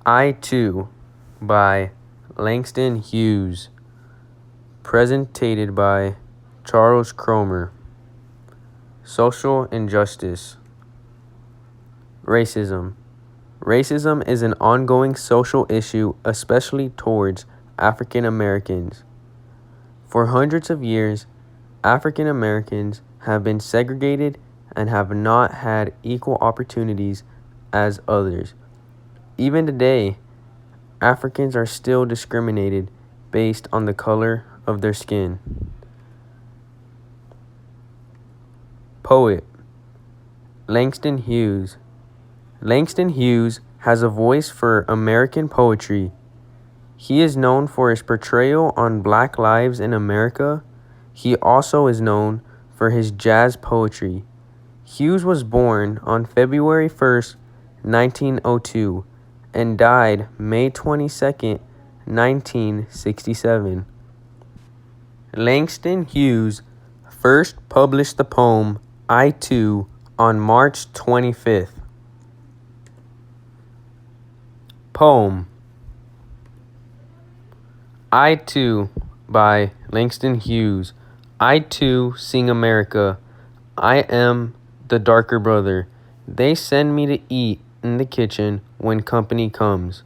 I Too by Langston Hughes. Presented by Charles Kromer. Social injustice. Racism. Racism is an ongoing social issue, especially towards African Americans. For hundreds of years, African Americans have been segregated and have not had equal opportunities as others. Even today, Africans are still discriminated based on the color of their skin. Poet Langston Hughes. Langston Hughes has a voice for American poetry. He is known for his portrayal on Black lives in America. He also is known for his jazz poetry. Hughes was born on February 1st, 1902, and died May 22nd, 1967. Langston Hughes first published the poem I Too on March 25th. Poem I Too by Langston Hughes. I too sing America. I am the darker brother. They send me to eat in the kitchen when company comes.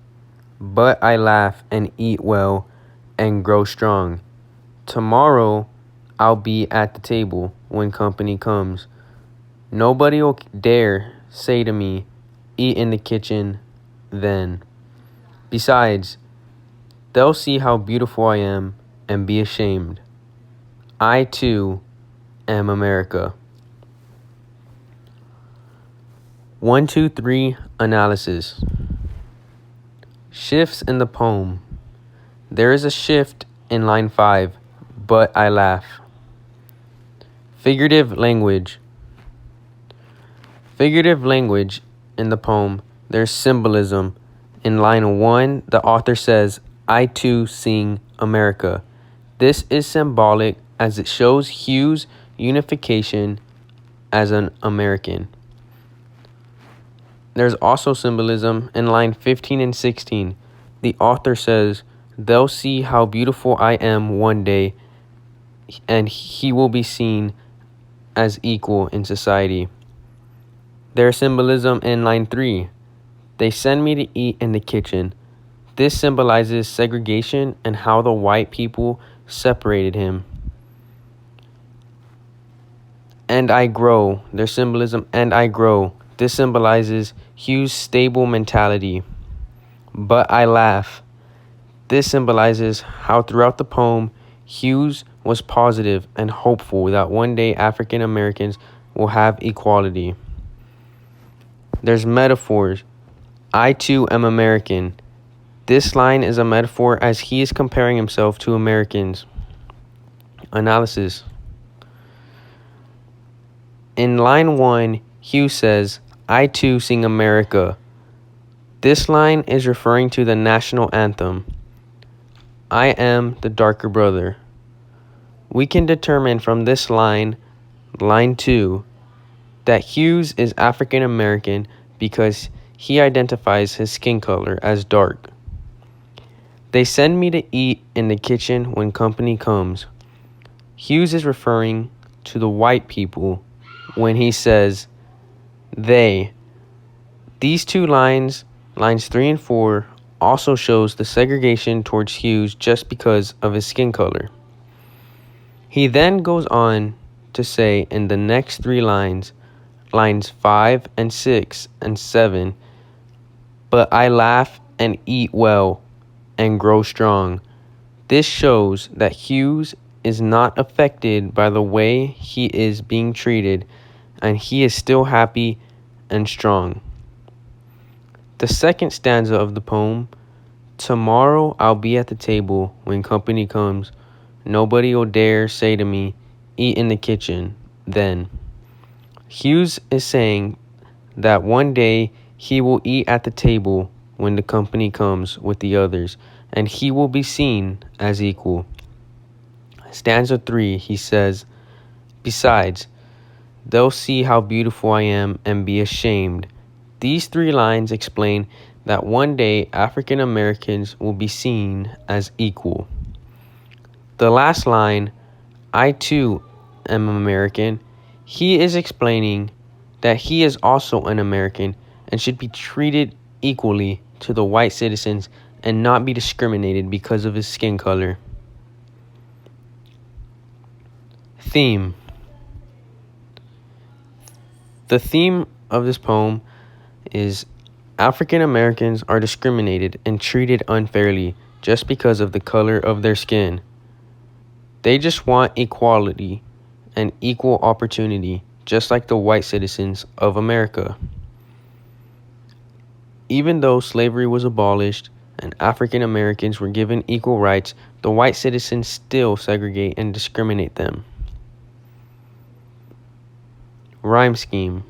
But I laugh and eat well and grow strong. Tomorrow I'll be at the table when company comes. Nobody'll dare say to me, eat in the kitchen then. Besides, they'll see how beautiful I am and be ashamed. I too am America. 1, 2, 3 analysis. Shifts in the poem. There is a shift in line 5, but I laugh. Figurative language. Figurative language in the poem. There's symbolism. In line 1, the author says, I too sing America. This is symbolic as it shows Hughes' unification as an American. There's also symbolism in line 15 and 16. The author says, they'll see how beautiful I am one day, and he will be seen as equal in society. There's symbolism in line 3. They send me to eat in the kitchen. This symbolizes segregation and how the white people separated him. And I grow. There's symbolism, and I grow. This symbolizes Hughes' stable mentality. But I laugh. This symbolizes how throughout the poem, Hughes was positive and hopeful that one day African Americans will have equality. There's metaphors. I too am American. This line is a metaphor as he is comparing himself to Americans. Analysis. In line 1, Hughes says, I too sing America. This line is referring to the national anthem. I am the darker brother. We can determine from this line 2, that Hughes is African American because he identifies his skin color as dark. They send me to eat in the kitchen when company comes. Hughes is referring to the white people when he says they. These two lines 3 and 4, also shows the segregation towards Hughes just because of his skin color. He then goes on to say in the next 3 lines 5 and 6 and 7, but I laugh and eat well and grow strong. This shows that Hughes is not affected by the way he is being treated, and he is still happy and strong. The second stanza of the poem, tomorrow I'll be at the table when company comes. Nobody will dare say to me, eat in the kitchen then. Hughes is saying that one day he will eat at the table when the company comes with the others, and he will be seen as equal. Stanza 3, he says, besides, they'll see how beautiful I am and be ashamed. These 3 lines explain that one day African Americans will be seen as equal. The last line, I too am American, he is explaining that he is also an American and should be treated equally to the white citizens and not be discriminated because of his skin color. Theme. The theme of this poem is African Americans are discriminated and treated unfairly just because of the color of their skin. They just want equality and equal opportunity, just like the white citizens of America. Even though slavery was abolished and African Americans were given equal rights, the white citizens still segregate and discriminate them. Rhyme scheme.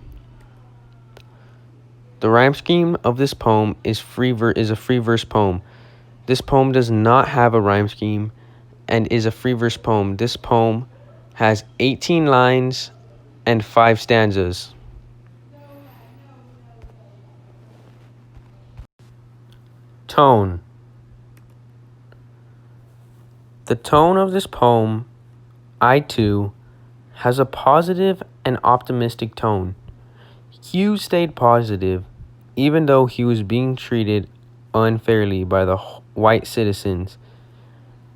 The rhyme scheme of this poem is a free verse poem. This poem does not have a rhyme scheme and is a free verse poem. This poem has 18 lines and 5 stanzas. Tone. The tone of this poem, I too, has a positive and optimistic tone. Hugh stayed positive even though he was being treated unfairly by the white citizens.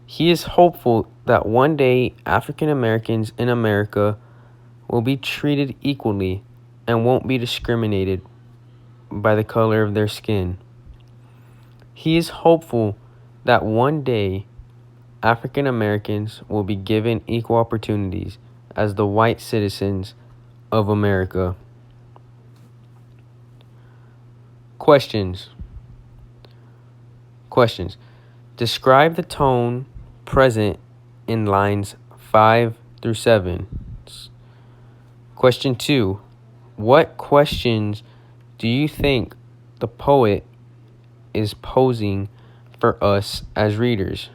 He is hopeful that one day African Americans in America will be treated equally and won't be discriminated by the color of their skin. He is hopeful that one day African Americans will be given equal opportunities as the white citizens of America. Questions. Describe the tone present in lines 5 through 7. Question 2. What questions do you think the poet is posing for us as readers?